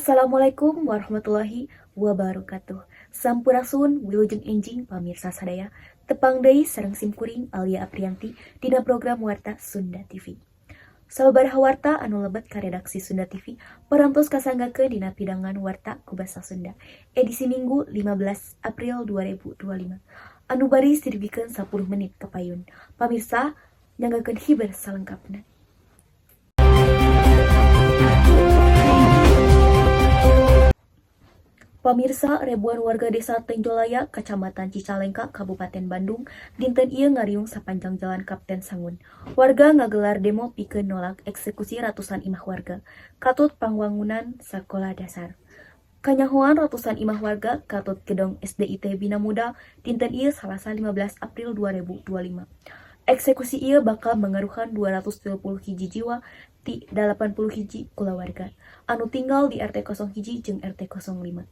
Assalamualaikum warahmatullahi wabarakatuh. Sampurasun wilujeng enjing pamirsa sadaya. Tepang deui sareng simkuring Alia Aprianti dina program Warta Sunda TV. Sababaraha warta anu lebet ka redaksi Sunda TV parantos kasanggakeun dina pidangan warta ku basa Sunda. Edisi Minggu 15 April 2025. Anu bari sirbikeun 10 menit kapayun. Pamirsa nyanggakeun hiber salengkapna. Pamirsa, ribuan warga desa Tenjolaya, Kecamatan Cicalengka, Kabupaten Bandung, dinten ieu ngariung sapanjang jalan Kapten Sangun. Warga ngagelar demo pikeun nolak eksekusi ratusan imah warga, katut pangwangunan sakola dasar. Kanyahoan ratusan imah warga katut gedong SDIT Bina Muda dinten ieu Salasa 15 April 2025. Eksekusi ieu bakal mengaruhan 230 hiji jiwa ti 80 hiji kulawarga anu tinggal di RT 01 jeung RT 05.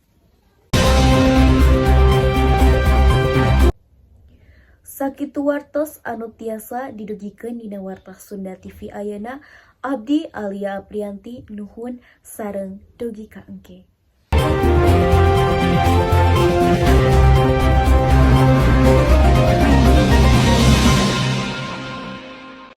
Sakitu wartos anu tiasa didugikeun dina Warta Sunda TV ayeuna, abdi Alia Aprianti nuhun sareng dugi ka engke.